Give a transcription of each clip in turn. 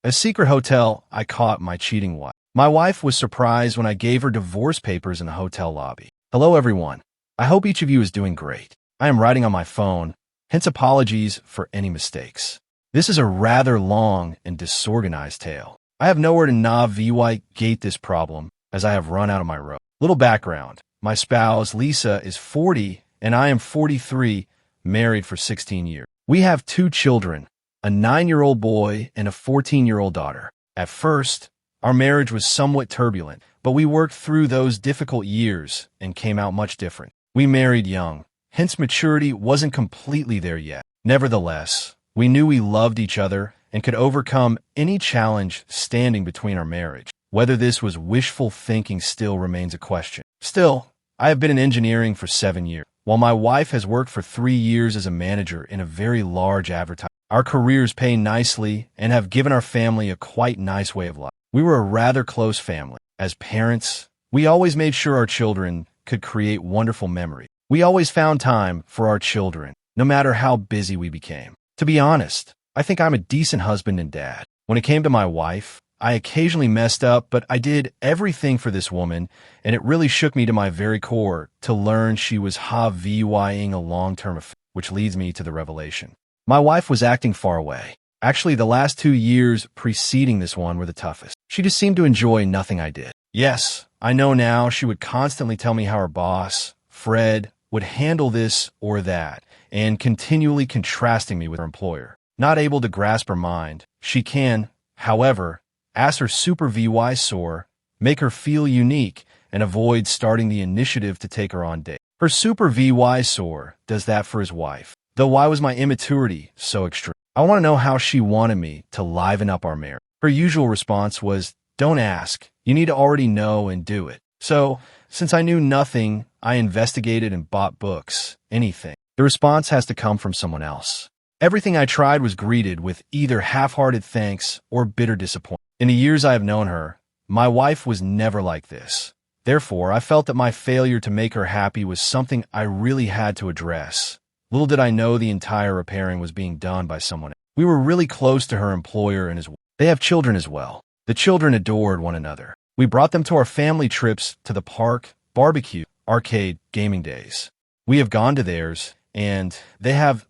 A secret hotel, I caught my cheating wife. My wife was surprised when I gave her divorce papers in the hotel lobby. Hello everyone. I hope each of you is doing great. I am writing on my phone, hence apologies for any mistakes. This is a rather long and disorganized tale. I have nowhere to navigate this problem as I have run out of my rope. Little background. My spouse, Lisa, is 40 and I am 43, married for 16 years. We have 2 children, a 9-year-old boy and a 14-year-old daughter. At first, our marriage was somewhat turbulent, but we worked through those difficult years and came out much different. We married young, hence maturity wasn't completely there yet. Nevertheless, we knew we loved each other and could overcome any challenge standing between our marriage. Whether this was wishful thinking still remains a question. Still, I have been in engineering for 7 years, while my wife has worked for 3 years as a manager in a very large advertising. Our careers pay nicely and have given our family a quite nice way of life. We were a rather close family. As parents, we always made sure our children could create wonderful memories. We always found time for our children, no matter how busy we became. To be honest, I think I'm a decent husband and dad. When it came to my wife, I occasionally messed up, but I did everything for this woman, and it really shook me to my very core to learn she was having a long-term affair, which leads me to the revelation. My wife was acting far away. Actually, the last 2 years preceding this one were the toughest. She just seemed to enjoy nothing I did. Yes, I know now she would constantly tell me how her boss, Fred, would handle this or that, and continually contrasting me with her employer. Not able to grasp her mind, she can, however, ask her supervisor, make her feel unique, and avoid starting the initiative to take her on dates. Her supervisor does that for his wife. Though why was my immaturity so extreme? I want to know how she wanted me to liven up our marriage. Her usual response was, "Don't ask. You need to already know and do it." So, since I knew nothing, I investigated and bought books, anything. The response has to come from someone else. Everything I tried was greeted with either half-hearted thanks or bitter disappointment. In the years I have known her, my wife was never like this. Therefore, I felt that my failure to make her happy was something I really had to address. Little did I know the entire repairing was being done by someone else. We were really close to her employer and his wife. They have children as well. The children adored one another. We brought them to our family trips to the park, barbecue, arcade, gaming days. We have gone to theirs, and they have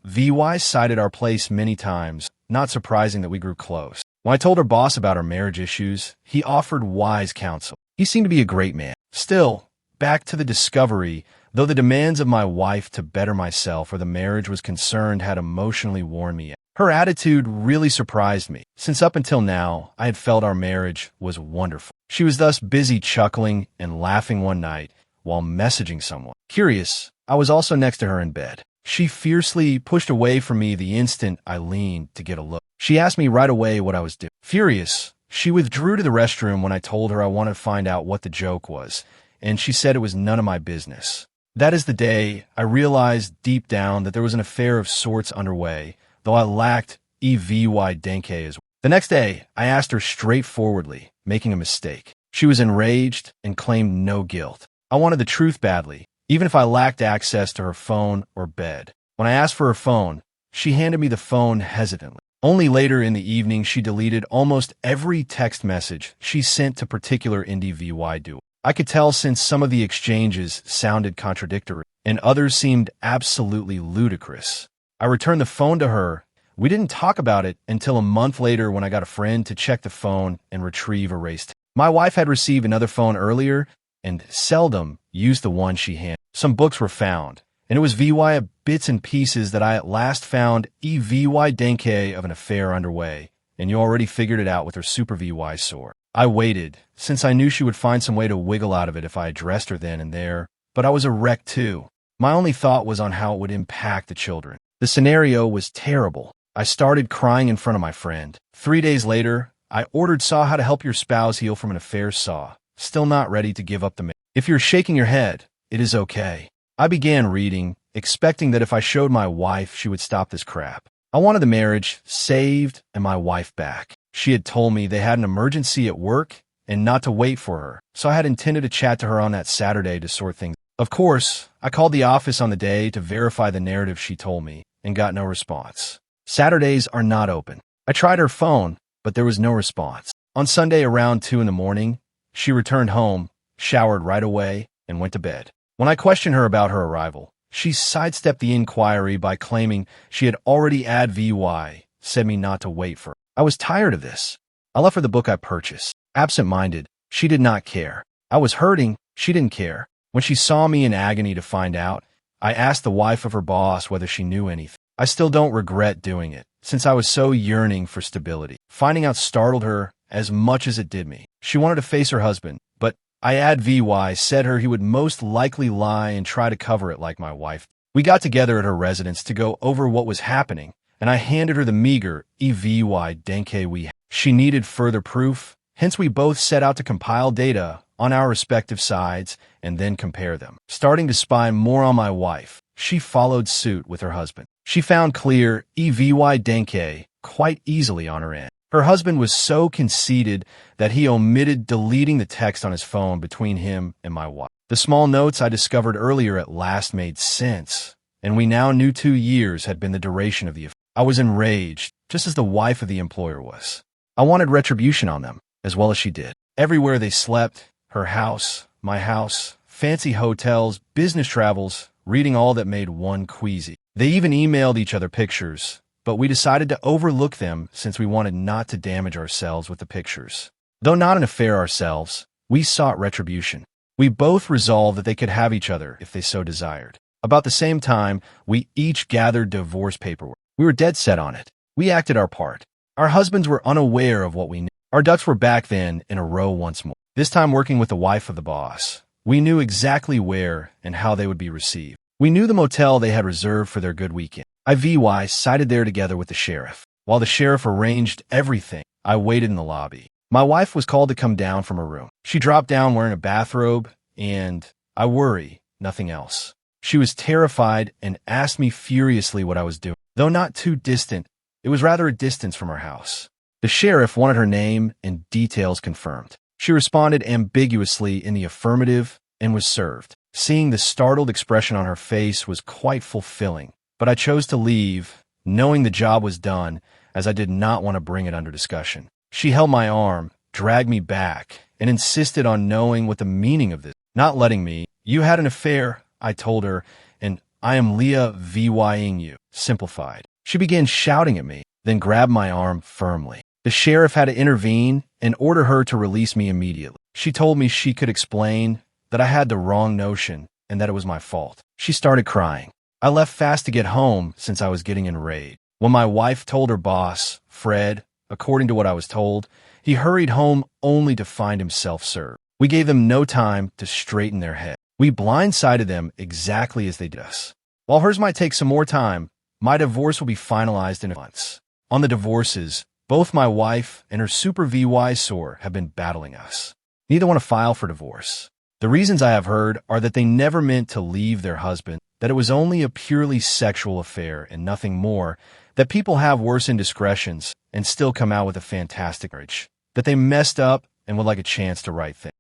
cited our place many times, not surprising that we grew close. When I told her boss about our marriage issues, he offered wise counsel. He seemed to be a great man. Still, back to the discovery, though the demands of my wife to better myself or the marriage was concerned had emotionally worn me out. Her attitude really surprised me, since up until now, I had felt our marriage was wonderful. She was thus busy chuckling and laughing one night while messaging someone. Curious, I was also next to her in bed. She fiercely pushed away from me the instant I leaned to get a look. She asked me right away what I was doing. Furious, she withdrew to the restroom when I told her I wanted to find out what the joke was, and she said it was none of my business. That is the day I realized deep down that there was an affair of sorts underway, though I lacked denke as well. The next day, I asked her straightforwardly, making a mistake. She was enraged and claimed no guilt. I wanted the truth badly, even if I lacked access to her phone or bed. When I asked for her phone, she handed me the phone hesitantly. Only later in the evening, she deleted almost every text message she sent to particular duo. I could tell since some of the exchanges sounded contradictory, and others seemed absolutely ludicrous. I returned the phone to her. We didn't talk about it until a month later when I got a friend to check the phone and retrieve erased. My wife had received another phone earlier and seldom used the one she handed. Some books were found, and it was via bits and pieces that I at last found denke of an affair underway, and you already figured it out with her supervisor. I waited, since I knew she would find some way to wiggle out of it if I addressed her then and there, but I was a wreck too. My only thought was on how it would impact the children. The scenario was terrible. I started crying in front of my friend. 3 days later, I ordered Saw How to Help Your Spouse Heal from an Affair Saw. Still not ready to give up the If you're shaking your head, it is okay. I began reading, expecting that if I showed my wife, she would stop this crap. I wanted the marriage saved and my wife back. She had told me they had an emergency at work and not to wait for her, so I had intended to chat to her on that Saturday to sort things. Of course, I called the office on the day to verify the narrative she told me and got no response. Saturdays are not open. I tried her phone, but there was no response. On Sunday around 2 in the morning, she returned home, showered right away, and went to bed. When I questioned her about her arrival, she sidestepped the inquiry by claiming she had already had VY, said me not to wait for her. I was tired of this. I left her the book I purchased. Absent-minded, she did not care. I was hurting, she didn't care. When she saw me in agony to find out, I asked the wife of her boss whether she knew anything. I still don't regret doing it, since I was so yearning for stability. Finding out startled her as much as it did me. She wanted to face her husband, but I had VY said he would most likely lie and try to cover it like my wife. We got together at her residence to go over what was happening, and I handed her the meager EVY denke we had. She needed further proof, hence we both set out to compile data on our respective sides and then compare them. Starting to spy more on my wife, she followed suit with her husband. She found clear EVY denke quite easily on her end. Her husband was so conceited that he omitted deleting the text on his phone between him and my wife. The small notes I discovered earlier at last made sense, and we now knew 2 years had been the duration of the affair. I was enraged, just as the wife of the employer was. I wanted retribution on them, as well as she did. Everywhere they slept, her house, my house, fancy hotels, business travels, reading all that made one queasy. They even emailed each other pictures, but we decided to overlook them since we wanted not to damage ourselves with the pictures. Though not an affair ourselves, we sought retribution. We both resolved that they could have each other if they so desired. About the same time, we each gathered divorce paperwork. We were dead set on it. We acted our part. Our husbands were unaware of what we knew. Our ducks were back then in a row once more. This time working with the wife of the boss. We knew exactly where and how they would be received. We knew the motel they had reserved for their good weekend. IVY sighted there together with the sheriff. While the sheriff arranged everything, I waited in the lobby. My wife was called to come down from her room. She dropped down wearing a bathrobe, and I worry, nothing else. She was terrified and asked me furiously what I was doing. Though not too distant, it was rather a distance from her house. The sheriff wanted her name and details confirmed. She responded ambiguously in the affirmative and was served. Seeing the startled expression on her face was quite fulfilling, but I chose to leave, knowing the job was done, as I did not want to bring it under discussion. She held my arm, dragged me back, and insisted on knowing what the meaning of this. Not letting me. You had an affair, I told her, and I am Leah VYing you. Simplified. She began shouting at me, then grabbed my arm firmly. The sheriff had to intervene and order her to release me immediately. She told me she could explain that I had the wrong notion and that it was my fault. She started crying. I left fast to get home since I was getting enraged. When my wife told her boss, Fred, according to what I was told, he hurried home only to find himself served. We gave them no time to straighten their head. We blindsided them exactly as they did us. While hers might take some more time, my divorce will be finalized in months. On the divorces, both my wife and her super VY sore have been battling us. Neither want to file for divorce. The reasons I have heard are that they never meant to leave their husband, that it was only a purely sexual affair and nothing more, that people have worse indiscretions and still come out with a fantastic marriage, that they messed up and would like a chance to right things.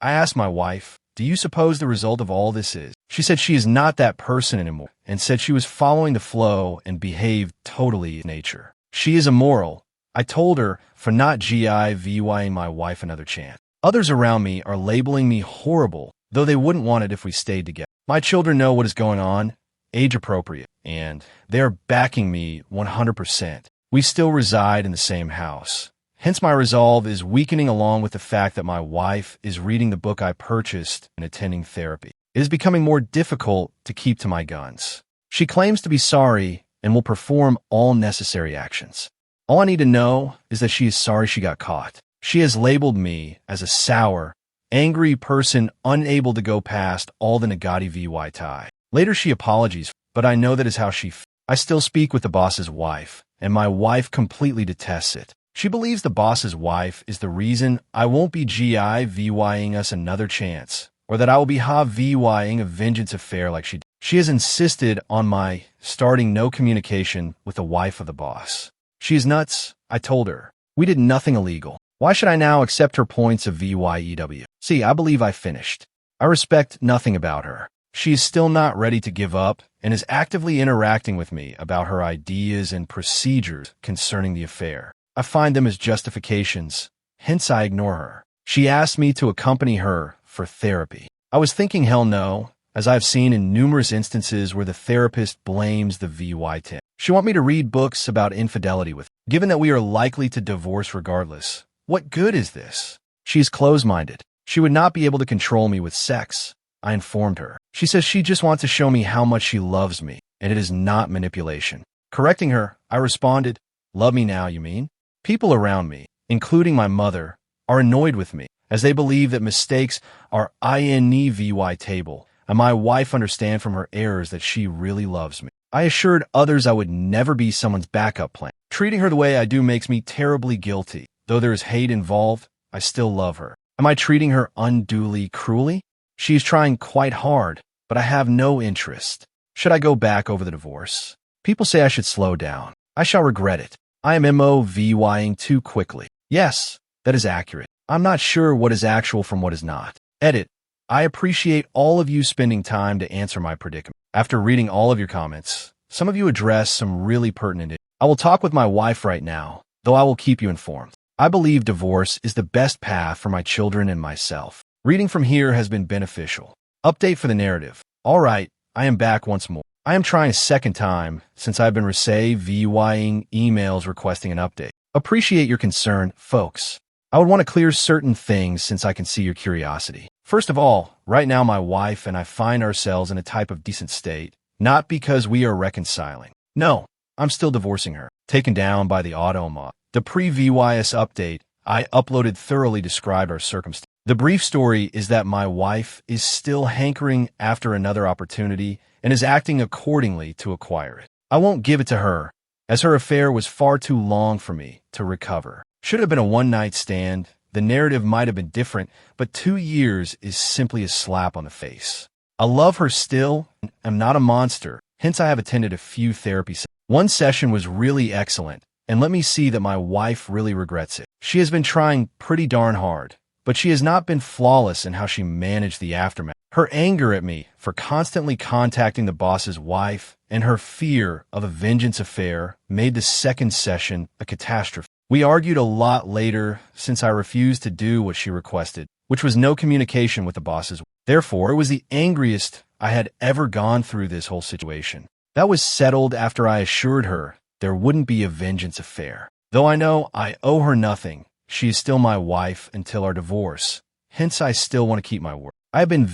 I asked my wife, do you suppose the result of all this is? She said she is not that person anymore and said she was following the flow and behaved totally in nature. She is immoral. I told her for not VYing my wife another chance. Others around me are labeling me horrible, though they wouldn't want it if we stayed together. My children know what is going on, age appropriate, and they are backing me 100%. We still reside in the same house. Hence my resolve is weakening along with the fact that my wife is reading the book I purchased and attending therapy. It is becoming more difficult to keep to my guns. She claims to be sorry and will perform all necessary actions. All I need to know is that she is sorry she got caught. She has labeled me as a sour, angry person unable to go past all the Nagati VY tie. Later she apologizes, but I know that is how she feels. I still speak with the boss's wife, and my wife completely detests it. She believes the boss's wife is the reason I won't be VYing us another chance, or that I will be VYing a vengeance affair like she did. She has insisted on my starting no communication with the wife of the boss. She is nuts, I told her. We did nothing illegal. Why should I now accept her points of VYEW? See, I believe I finished. I respect nothing about her. She is still not ready to give up and is actively interacting with me about her ideas and procedures concerning the affair. I find them as justifications, hence I ignore her. She asked me to accompany her for therapy. I was thinking hell no, as I've seen in numerous instances where the therapist blames the VY10. She want me to read books about infidelity with her. Given that we are likely to divorce regardless, what good is this? She's close-minded. She would not be able to control me with sex, I informed her. She says she just wants to show me how much she loves me, and it is not manipulation. Correcting her, I responded, "Love me now, you mean?" People around me, including my mother, are annoyed with me, as they believe that mistakes are inevitable, and my wife understand from her errors that she really loves me. I assured others I would never be someone's backup plan. Treating her the way I do makes me terribly guilty. Though there is hate involved, I still love her. Am I treating her unduly cruelly? She is trying quite hard, but I have no interest. Should I go back over the divorce? People say I should slow down. I shall regret it. I am moving too quickly. Yes, that is accurate. I'm not sure what is actual from what is not. Edit. I appreciate all of you spending time to answer my predicament. After reading all of your comments, some of you address some really pertinent issues. I will talk with my wife right now, though I will keep you informed. I believe divorce is the best path for my children and myself. Reading from here has been beneficial. Update for the narrative. All right, I am back once more. I am trying a second time since I've been receiving emails requesting an update. Appreciate your concern, folks. I would want to clear certain things since I can see your curiosity. First of all, right now my wife and I find ourselves in a type of decent state, not because we are reconciling. No, I'm still divorcing her. Taken down by the auto-mod. The pre-VYS update I uploaded thoroughly described our circumstances. The brief story is that my wife is still hankering after another opportunity and is acting accordingly to acquire it. I won't give it to her, as her affair was far too long for me to recover. Should have been a one-night stand, the narrative might have been different, but 2 years is simply a slap on the face. I love her still, and am not a monster, hence I have attended a few therapy sessions. One session was really excellent, and let me see that my wife really regrets it. She has been trying pretty darn hard, but she has not been flawless in how she managed the aftermath. Her anger at me for constantly contacting the boss's wife and her fear of a vengeance affair made the second session a catastrophe. We argued a lot later since I refused to do what she requested, which was no communication with the boss's wife. Therefore, it was the angriest I had ever gone through this whole situation. That was settled after I assured her there wouldn't be a vengeance affair. Though I know I owe her nothing, she is still my wife until our divorce. Hence, I still want to keep my word. I have been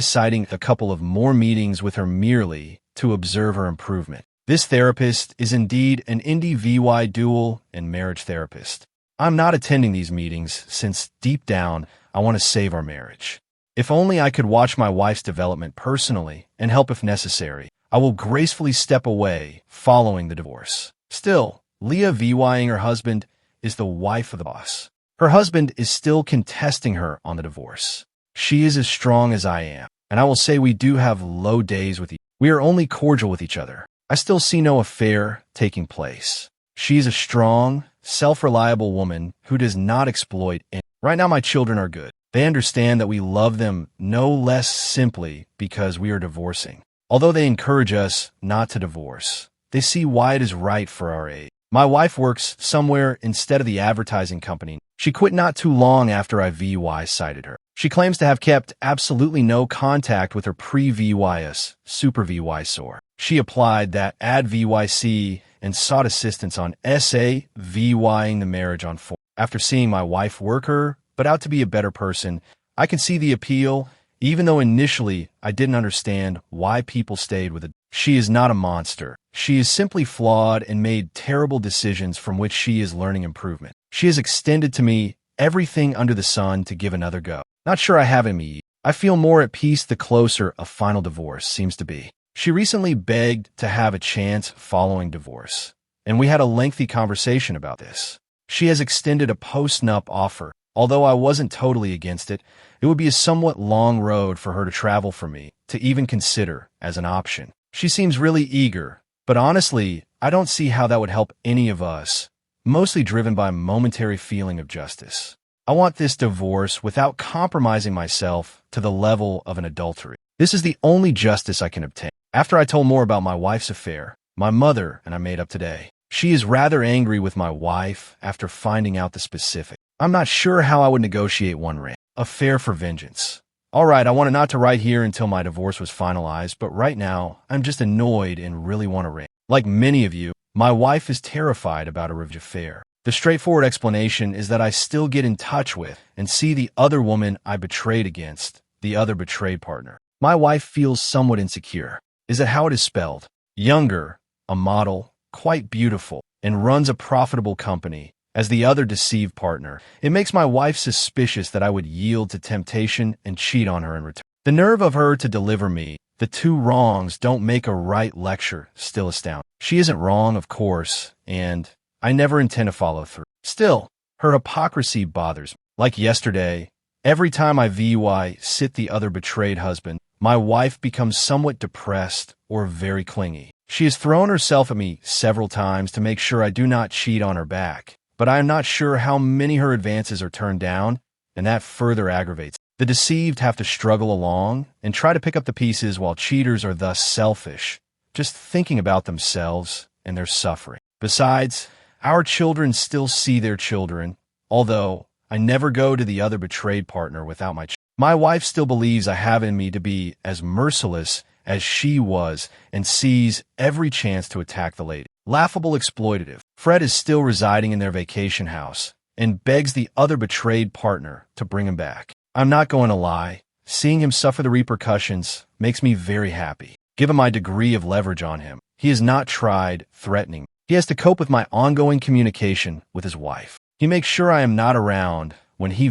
citing a couple of more meetings with her merely to observe her improvement. This therapist is indeed an indie VY dual and marriage therapist. I'm not attending these meetings since deep down I want to save our marriage. If only I could watch my wife's development personally and help if necessary, I will gracefully step away following the divorce. Still, Leah VYing her husband is the wife of the boss. Her husband is still contesting her on the divorce. She is as strong as I am, and I will say we do have low days with each other. We are only cordial with each other. I still see no affair taking place. She is a strong, self-reliable woman who does not exploit anyone. Right now my children are good. They understand that we love them no less simply because we are divorcing. Although they encourage us not to divorce, they see why it is right for our age. My wife works somewhere instead of the advertising company. She quit not too long after I VY cited her. She claims to have kept absolutely no contact with her pre-VYS, super VY sore. She applied that ad VYC and sought assistance on SA VYing the marriage on 4. After seeing my wife work her, but out to be a better person, I can see the appeal, even though initially I didn't understand why people stayed with it. She is not a monster. She is simply flawed and made terrible decisions from which she is learning improvement. She has extended to me everything under the sun to give another go. Not sure I have in me. I feel more at peace the closer a final divorce seems to be. She recently begged to have a chance following divorce, and we had a lengthy conversation about this. She has extended a post-nup offer. Although I wasn't totally against it, it would be a somewhat long road for her to travel for me to even consider as an option. She seems really eager, but honestly, I don't see how that would help any of us, mostly driven by a momentary feeling of justice. I want this divorce without compromising myself to the level of an adultery. This is the only justice I can obtain. After I told more about my wife's affair, my mother and I made up today. She is rather angry with my wife after finding out the specifics. I'm not sure how I would negotiate one rant. Affair for vengeance. Alright, I wanted not to write here until my divorce was finalized, but right now, I'm just annoyed and really want to rant. Like many of you, my wife is terrified about a revenge affair. The straightforward explanation is that I still get in touch with and see the other woman I betrayed against, the other betrayed partner. My wife feels somewhat insecure. Is that how it is spelled? Younger, a model, quite beautiful, and runs a profitable company. As the other deceived partner, it makes my wife suspicious that I would yield to temptation and cheat on her in return. The nerve of her to deliver me, the two wrongs don't make a right lecture, still astounding. She isn't wrong, of course, and I never intend to follow through. Still, her hypocrisy bothers me. Like yesterday, every time I sit the other betrayed husband, my wife becomes somewhat depressed or very clingy. She has thrown herself at me several times to make sure I do not cheat on her back. But I am not sure how many her advances are turned down, and that further aggravates. The deceived have to struggle along and try to pick up the pieces while cheaters are thus selfish, just thinking about themselves and their suffering. Besides, our children still see their children, although I never go to the other betrayed partner without my children. My wife still believes I have in me to be as merciless as she was and sees every chance to attack the lady. Laughable exploitative. Fred is still residing in their vacation house and begs the other betrayed partner to bring him back. I'm not going to lie, seeing him suffer the repercussions makes me very happy. Given my degree of leverage on him, he has not tried threatening. He has to cope with my ongoing communication with his wife. He makes sure I am not around when he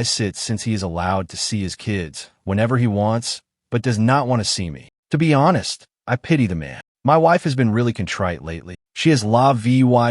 sits since he is allowed to see his kids whenever he wants, but does not want to see me. To be honest, I pity the man. My wife has been really contrite lately. She has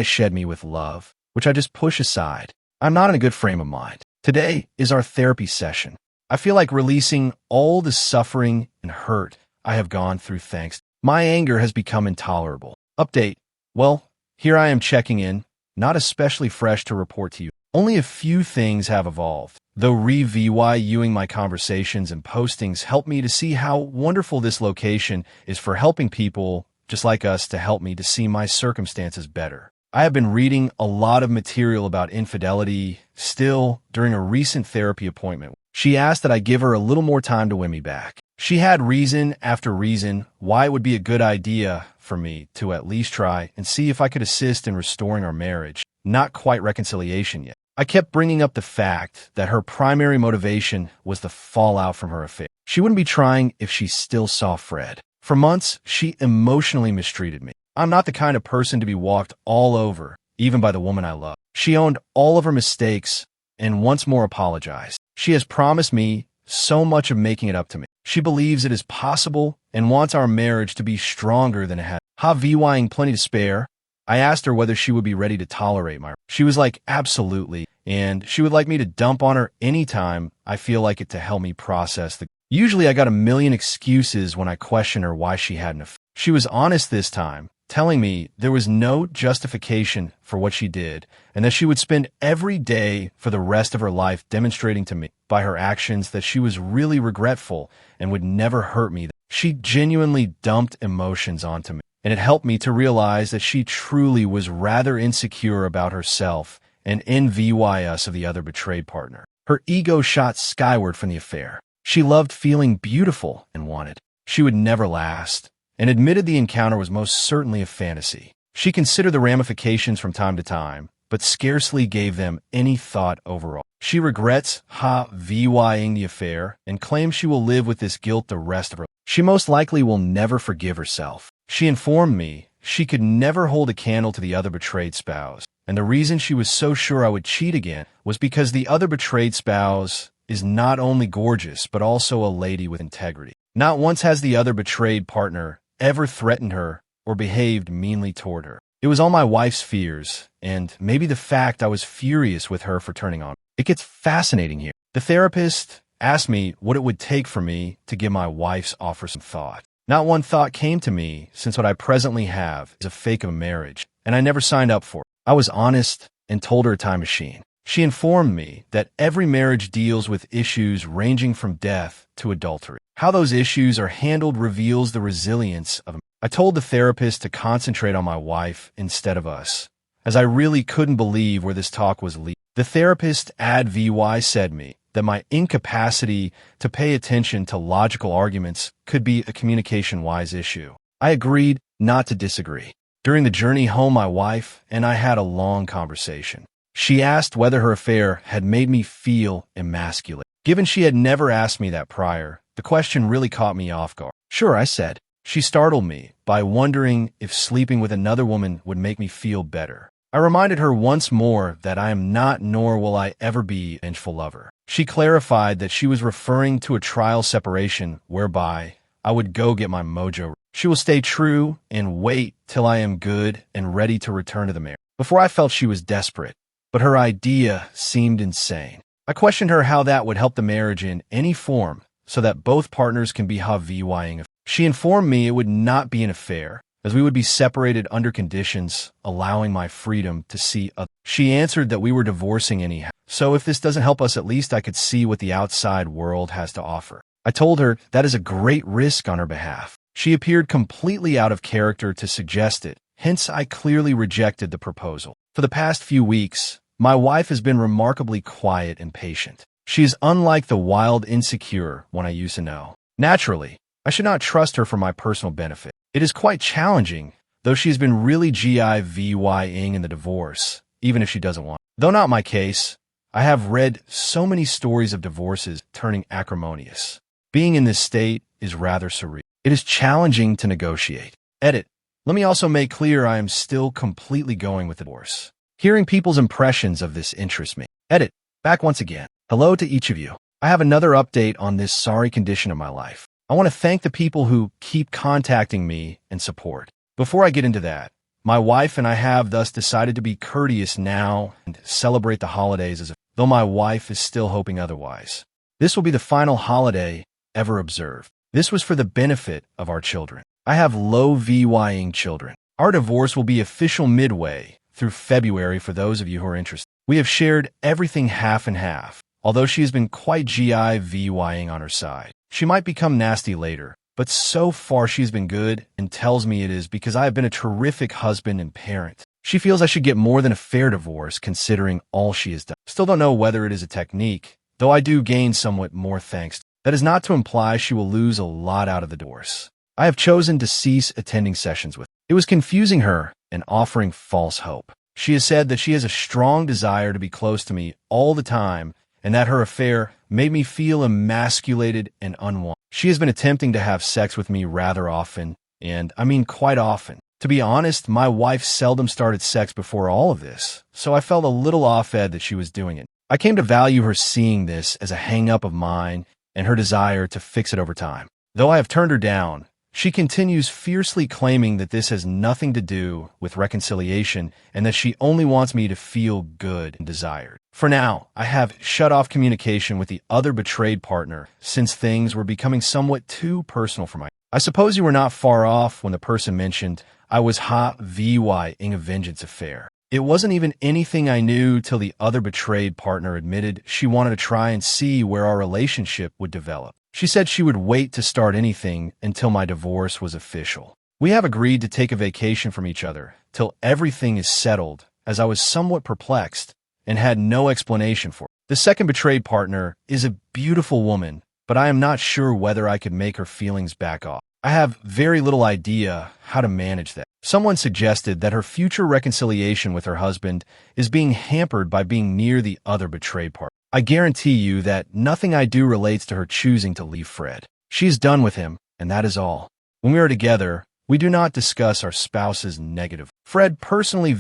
shed me with love, which I just push aside. I'm not in a good frame of mind. Today is our therapy session. I feel like releasing all the suffering and hurt I have gone through thanks. My anger has become intolerable. Update. Well, here I am checking in, not especially fresh to report to you. Only a few things have evolved. Though reviewing my conversations and postings help me to see how wonderful this location is for helping people just like us to help me to see my circumstances better. I have been reading a lot of material about infidelity. Still, during a recent therapy appointment, she asked that I give her a little more time to win me back. She had reason after reason why it would be a good idea for me to at least try and see if I could assist in restoring our marriage. Not quite reconciliation yet. I kept bringing up the fact that her primary motivation was the fallout from her affair. She wouldn't be trying if she still saw Fred. For months, she emotionally mistreated me. I'm not the kind of person to be walked all over, even by the woman I love. She owned all of her mistakes and once more apologized. She has promised me so much of making it up to me. She believes it is possible and wants our marriage to be stronger than it has. Plenty to spare. I asked her whether she would be ready to tolerate my... She was like, absolutely, and she would like me to dump on her anytime I feel like it to help me process the... Usually I got a million excuses when I question her why she hadn't affair. She was honest this time, telling me there was no justification for what she did, and that she would spend every day for the rest of her life demonstrating to me by her actions that she was really regretful and would never hurt me. She genuinely dumped emotions onto me, and it helped me to realize that she truly was rather insecure about herself and envious of the other betrayed partner. Her ego shot skyward from the affair. She loved feeling beautiful and wanted. She would never last, and admitted the encounter was most certainly a fantasy. She considered the ramifications from time to time, but scarcely gave them any thought overall. She regrets the affair and claims she will live with this guilt the rest of her life. She most likely will never forgive herself. She informed me she could never hold a candle to the other betrayed spouse, and the reason she was so sure I would cheat again was because the other betrayed spouse is not only gorgeous but also a lady with integrity. Not once has the other betrayed partner ever threatened her or behaved meanly toward her. It was all my wife's fears, and maybe the fact I was furious with her for turning on. It gets fascinating here. The therapist asked me what it would take for me to give my wife's offer some thought. Not one thought came to me, since what I presently have is a fake of a marriage, and I never signed up for it. I was honest and told her a time machine. She informed me that every marriage deals with issues ranging from death to adultery. How those issues are handled reveals the resilience of I told the therapist to concentrate on my wife instead of us, as I really couldn't believe where this talk was leading. The therapist at VY said me that my incapacity to pay attention to logical arguments could be a communication-wise issue. I agreed not to disagree. During the journey home, my wife and I had a long conversation. She asked whether her affair had made me feel emasculated. Given she had never asked me that prior, the question really caught me off guard. Sure, I said. She startled me by wondering if sleeping with another woman would make me feel better. I reminded her once more that I am not nor will I ever be a vengeful lover. She clarified that she was referring to a trial separation whereby I would go get my mojo. She will stay true and wait till I am good and ready to return to the marriage. Before I felt she was desperate, but her idea seemed insane. I questioned her how that would help the marriage in any form so that both partners can be HVYing. She informed me it would not be an affair, as we would be separated under conditions allowing my freedom to see others. She answered that we were divorcing anyhow, so if this doesn't help us, at least I could see what the outside world has to offer. I told her that is a great risk on her behalf. She appeared completely out of character to suggest it, hence I clearly rejected the proposal. For the past few weeks, my wife has been remarkably quiet and patient. She is unlike the wild, insecure one I used to know. Naturally, I should not trust her for my personal benefit. It is quite challenging, though she has been really GIVYing in the divorce, even if she doesn't want. Though not my case, I have read so many stories of divorces turning acrimonious. Being in this state is rather surreal. It is challenging to negotiate. Edit. Let me also make clear I am still completely going with the divorce. Hearing people's impressions of this interests me. Edit. Back once again. Hello to each of you. I have another update on this sorry condition of my life. I want to thank the people who keep contacting me and support. Before I get into that, my wife and I have thus decided to be courteous now and celebrate the holidays though my wife is still hoping otherwise. This will be the final holiday ever observed. This was for the benefit of our children. I have low VYing children. Our divorce will be official midway through February for those of you who are interested. We have shared everything half and half, although she has been quite GIVYing on her side. She might become nasty later, but so far she's been good and tells me it is because I have been a terrific husband and parent. She feels I should get more than a fair divorce considering all she has done. Still don't know whether it is a technique, though I do gain somewhat more thanks. That is not to imply she will lose a lot out of the divorce. I have chosen to cease attending sessions with her. It was confusing her and offering false hope. She has said that she has a strong desire to be close to me all the time and that her affair made me feel emasculated and unwanted. She has been attempting to have sex with me rather often, and I mean quite often. To be honest, my wife seldom started sex before all of this, so I felt a little off-ed that she was doing it. I came to value her seeing this as a hang-up of mine and her desire to fix it over time. Though I have turned her down, she continues fiercely claiming that this has nothing to do with reconciliation and that she only wants me to feel good and desired. For now, I have shut off communication with the other betrayed partner since things were becoming somewhat too personal for my. I suppose you were not far off when the person mentioned I was HVYing a vengeance affair. It wasn't even anything I knew till the other betrayed partner admitted she wanted to try and see where our relationship would develop. She said she would wait to start anything until my divorce was official. We have agreed to take a vacation from each other till everything is settled, as I was somewhat perplexed and had no explanation for it. The second betrayed partner is a beautiful woman, but I am not sure whether I could make her feelings back off. I have very little idea how to manage that. Someone suggested that her future reconciliation with her husband is being hampered by being near the other betrayed partner. I guarantee you that nothing I do relates to her choosing to leave Fred. She is done with him, and that is all. When we are together, we do not discuss our spouses negatively. Fred personally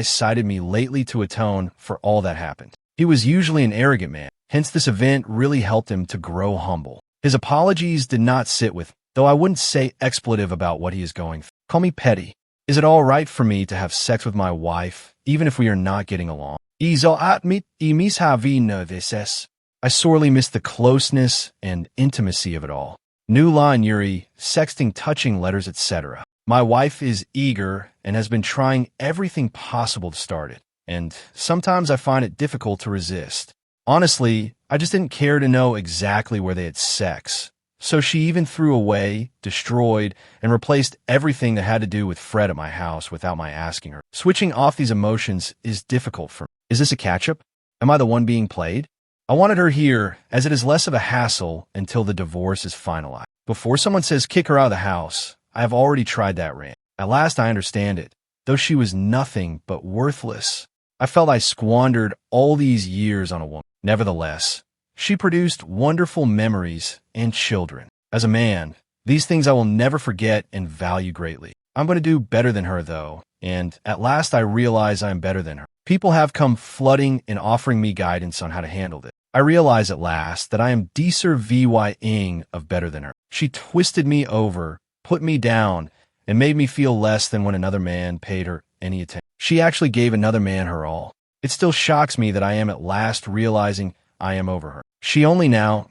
cited me lately to atone for all that happened. He was usually an arrogant man, hence this event really helped him to grow humble. His apologies did not sit with me, though I wouldn't say expletive about what he is going through. Call me petty. Is it all right for me to have sex with my wife, even if we are not getting along? I sorely miss the closeness and intimacy of it all. New line Yuri, sexting, touching letters, etc. My wife is eager and has been trying everything possible to start it, and sometimes I find it difficult to resist. Honestly, I just didn't care to know exactly where they had sex, So she even threw away, destroyed, and replaced everything that had to do with Fred at my house without my asking her. Switching off these emotions is difficult for me. Is this a catch-up? Am I the one being played? I wanted her here, as it is less of a hassle until the divorce is finalized. Before someone says kick her out of the house, I have already tried that rant. At last I understand it. Though she was nothing but worthless, I felt I squandered all these years on a woman. Nevertheless, she produced wonderful memories and children. As a man, these things I will never forget and value greatly. I'm going to do better than her, though, and at last I realize I am better than her. People have come flooding and offering me guidance on how to handle this. I realize at last that I am Deeser VY-ing of better than her. She twisted me over, put me down, and made me feel less than when another man paid her any attention. She actually gave another man her all. It still shocks me that I am at last realizing I am over her. She only now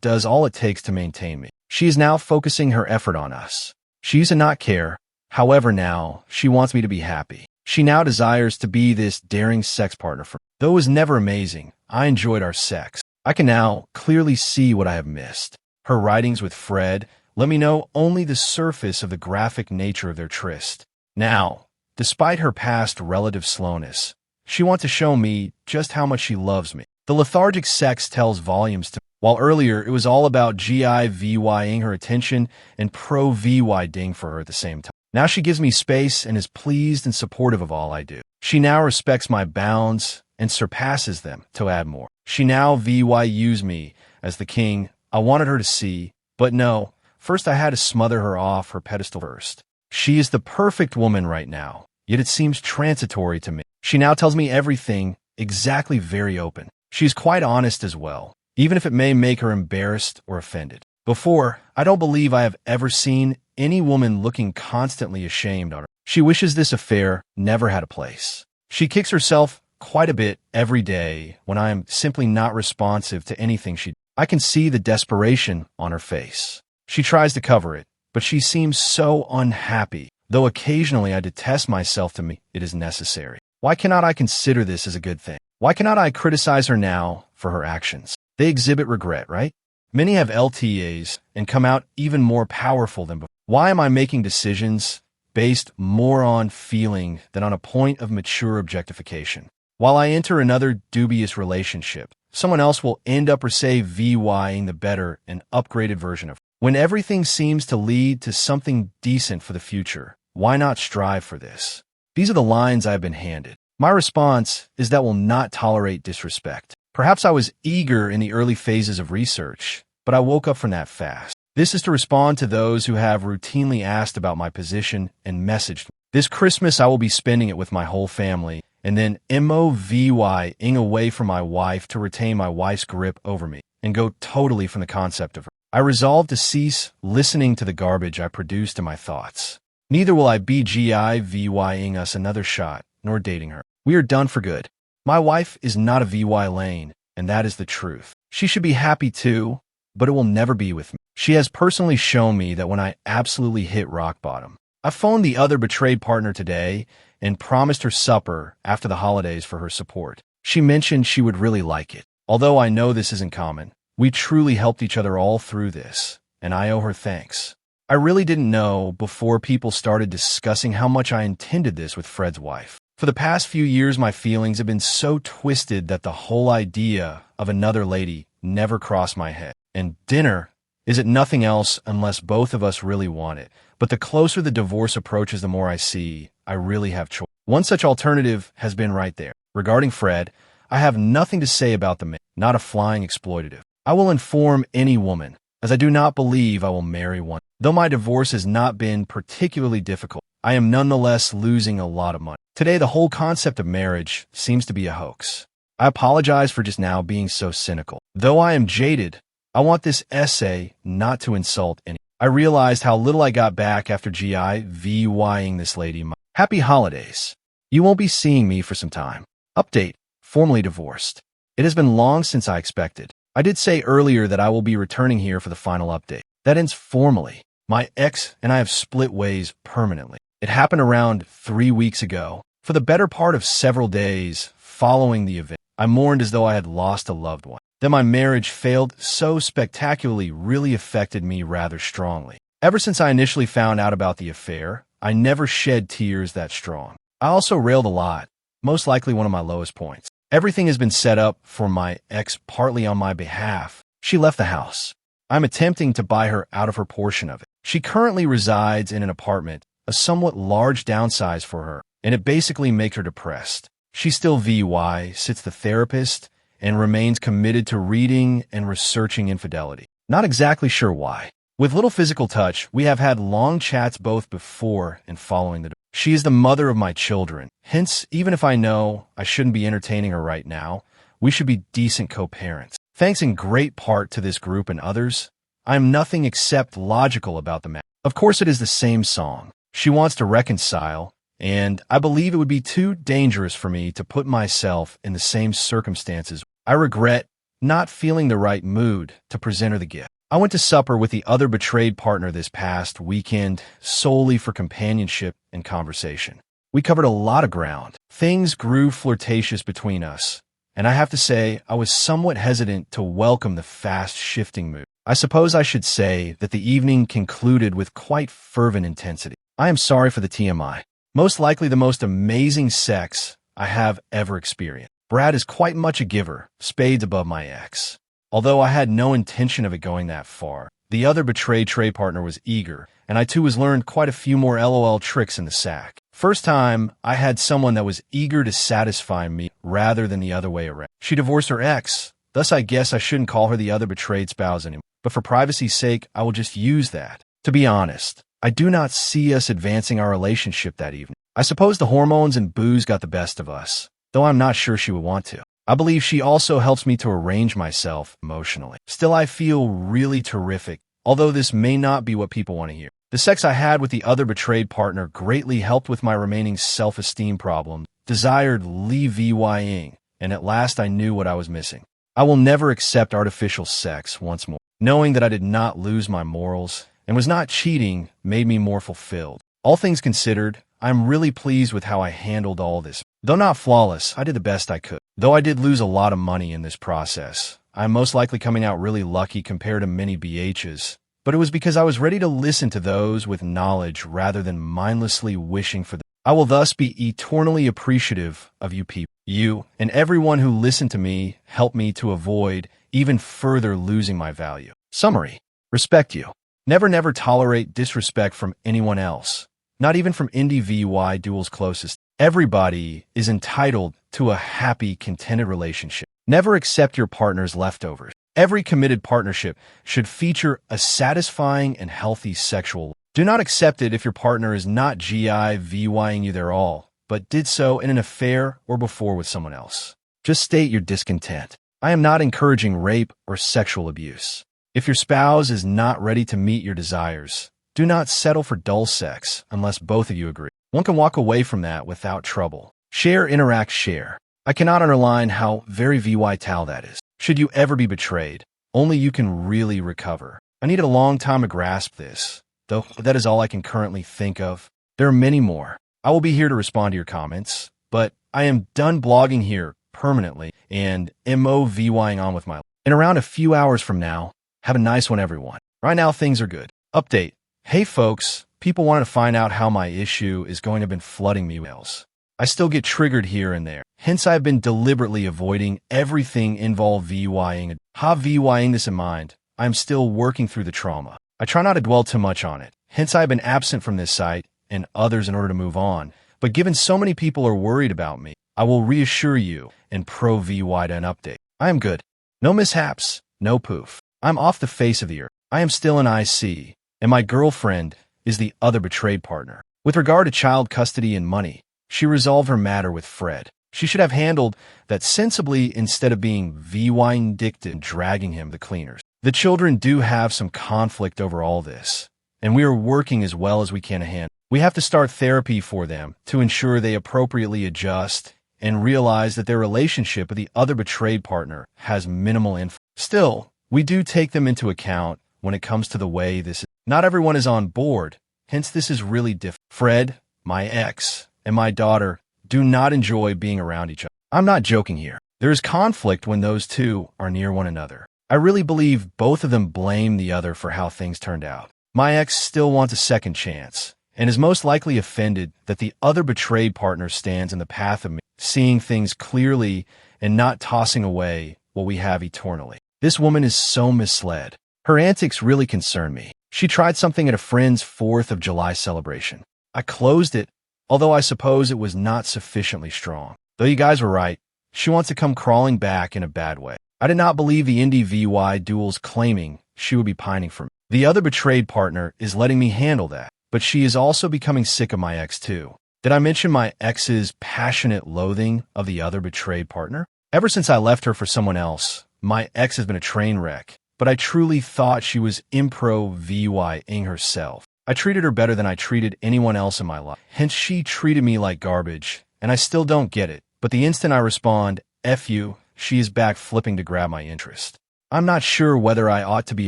does all it takes to maintain me. She is now focusing her effort on us. She used to not care. However, now she wants me to be happy. She now desires to be this daring sex partner for me. Though it was never amazing, I enjoyed our sex. I can now clearly see what I have missed. Her writings with Fred let me know only the surface of the graphic nature of their tryst. Now, despite her past relative slowness, she wants to show me just how much she loves me. The lethargic sex tells volumes to me. While earlier it was all about GIVYing her attention and pro-VY-ding for her at the same time. Now she gives me space and is pleased and supportive of all I do. She now respects my bounds and surpasses them to add more. She now VYUs me as the king I wanted her to see, but no, first I had to smother her off her pedestal first. She is the perfect woman right now, yet it seems transitory to me. She now tells me everything, exactly very open. She's quite honest as well, even if it may make her embarrassed or offended. Before, I don't believe I have ever seen any woman looking constantly ashamed on her. She wishes this affair never had a place. She kicks herself quite a bit every day when I am simply not responsive to anything she does. I can see the desperation on her face. She tries to cover it, but she seems so unhappy, though occasionally I detest myself to me it is necessary. Why cannot I consider this as a good thing? Why cannot I criticize her now for her actions? They exhibit regret, right? Many have LTAs and come out even more powerful than before. Why am I making decisions based more on feeling than on a point of mature objectification? While I enter another dubious relationship, someone else will end up or say VYing the better and upgraded version of her. When everything seems to lead to something decent for the future, why not strive for this? These are the lines I have been handed. My response is that will not tolerate disrespect. Perhaps I was eager in the early phases of research, but I woke up from that fast. This is to respond to those who have routinely asked about my position and messaged me. This Christmas I will be spending it with my whole family, and then MOVYing away from my wife to retain my wife's grip over me, and go totally from the concept of her. I resolved to cease listening to the garbage I produced in my thoughts. Neither will I BGIVYing us another shot, nor dating her. We are done for good. My wife is not a VY lane, and that is the truth. She should be happy too, but it will never be with me. She has personally shown me that when I absolutely hit rock bottom. I phoned the other betrayed partner today and promised her supper after the holidays for her support. She mentioned she would really like it. Although I know this isn't common, we truly helped each other all through this, and I owe her thanks. I really didn't know before people started discussing how much I intended this with Fred's wife. For the past few years, my feelings have been so twisted that the whole idea of another lady never crossed my head. And dinner, is it nothing else unless both of us really want it? But the closer the divorce approaches, the more I see I really have choice. One such alternative has been right there. Regarding Fred, I have nothing to say about the man, not a flying exploitative. I will inform any woman, as I do not believe I will marry one. Though my divorce has not been particularly difficult, I am nonetheless losing a lot of money. Today, the whole concept of marriage seems to be a hoax. I apologize for just now being so cynical. Though I am jaded, I want this essay not to insult any. I realized how little I got back after GIVYing this lady. Happy holidays. You won't be seeing me for some time. Update. Formally divorced. It has been long since I expected. I did say earlier that I will be returning here for the final update. That ends formally. My ex and I have split ways permanently. It happened around 3 weeks ago. For the better part of several days following the event, I mourned as though I had lost a loved one. Then That my marriage failed so spectacularly really affected me rather strongly. Ever since I initially found out about the affair, I never shed tears that strong. I also railed a lot, most likely one of my lowest points. Everything has been set up for my ex partly on my behalf. She left the house. I'm attempting to buy her out of her portion of it. She currently resides in an apartment, a somewhat large downsize for her, and it basically makes her depressed. She still sits the therapist, and remains committed to reading and researching infidelity. Not exactly sure why. With little physical touch, we have had long chats both before and following the divorce. She is the mother of my children. Hence, even if I know I shouldn't be entertaining her right now, we should be decent co-parents. Thanks in great part to this group and others, I am nothing except logical about the matter. Of course, it is the same song. She wants to reconcile, and I believe it would be too dangerous for me to put myself in the same circumstances. I regret not feeling the right mood to present her the gift. I went to supper with the other betrayed partner this past weekend solely for companionship and conversation. We covered a lot of ground. Things grew flirtatious between us, and I have to say I was somewhat hesitant to welcome the fast-shifting mood. I suppose I should say that the evening concluded with quite fervent intensity. I am sorry for the TMI. Most likely the most amazing sex I have ever experienced. Brad is quite much a giver, spades above my ex. Although I had no intention of it going that far, the other betrayed trade partner was eager, and I too was learned quite a few more LOL tricks in the sack. First time, I had someone that was eager to satisfy me rather than the other way around. She divorced her ex, thus I guess I shouldn't call her the other betrayed spouse anymore. But for privacy's sake, I will just use that. To be honest, I do not see us advancing our relationship that evening. I suppose the hormones and booze got the best of us, though I'm not sure she would want to. I believe she also helps me to arrange myself emotionally. Still, I feel really terrific, although this may not be what people want to hear. The sex I had with the other betrayed partner greatly helped with my remaining self-esteem problem, desired levying, and at last I knew what I was missing. I will never accept artificial sex once more. Knowing that I did not lose my morals and was not cheating made me more fulfilled. All things considered, I'm really pleased with how I handled all this. Though not flawless, I did the best I could. Though I did lose a lot of money in this process, I'm most likely coming out really lucky compared to many BHs, but it was because I was ready to listen to those with knowledge rather than mindlessly wishing for them. I will thus be eternally appreciative of you people. You and everyone who listened to me helped me to avoid even further losing my value. Summary: respect you. Never tolerate disrespect from anyone else, not even from Indie VY Duel's closest. Everybody is entitled to a happy, contented relationship. Never accept your partner's leftovers. Every committed partnership should feature a satisfying and healthy sexual life. Do not accept it if your partner is not VYing you their all, but did so in an affair or before with someone else. Just state your discontent. I am not encouraging rape or sexual abuse. If your spouse is not ready to meet your desires, do not settle for dull sex unless both of you agree. One can walk away from that without trouble. Share, interact, share. I cannot underline how very vital that is. Should you ever be betrayed, only you can really recover. I needed a long time to grasp this, though that is all I can currently think of. There are many more. I will be here to respond to your comments, but I am done blogging here permanently and MOVYing on with my life. In around a few hours from now, have a nice one, everyone. Right now, things are good. Update. Hey, folks. People wanted to find out how my issue is going to have been flooding me with emails. I still get triggered here and there. Hence, I've been deliberately avoiding everything involved VYing. VYing this in mind, I'm still working through the trauma. I try not to dwell too much on it. Hence, I've been absent from this site and others in order to move on. But given so many people are worried about me, I will reassure you and pro-VY to an update. I am good. No mishaps. No poof. I'm off the face of the earth. I am still an IC, and my girlfriend is the other betrayed partner. With regard to child custody and money, she resolved her matter with Fred. She should have handled that sensibly instead of being VY-addicted and dragging him to the cleaners. The children do have some conflict over all this, and we are working as well as we can to handle. We have to start therapy for them to ensure they appropriately adjust and realize that their relationship with the other betrayed partner has minimal influence. Still, we do take them into account when it comes to the way this is. Not everyone is on board, hence this is really difficult. Fred, my ex, and my daughter do not enjoy being around each other. I'm not joking here. There is conflict when those two are near one another. I really believe both of them blame the other for how things turned out. My ex still wants a second chance and is most likely offended that the other betrayed partner stands in the path of me, seeing things clearly and not tossing away what we have eternally. This woman is so misled. Her antics really concern me. She tried something at a friend's 4th of July celebration. I closed it, although I suppose it was not sufficiently strong. Though you guys were right, she wants to come crawling back in a bad way. I did not believe the NDVY duels claiming she would be pining for me. The other betrayed partner is letting me handle that, but she is also becoming sick of my ex too. Did I mention my ex's passionate loathing of the other betrayed partner? Ever since I left her for someone else, my ex has been a train wreck, but I truly thought she was impro-VYing herself. I treated her better than I treated anyone else in my life. Hence, she treated me like garbage, and I still don't get it. But the instant I respond, F you, she is back flipping to grab my interest. I'm not sure whether I ought to be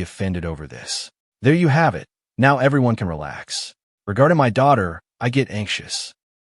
offended over this. There you have it. Now everyone can relax. Regarding my daughter, I get anxious.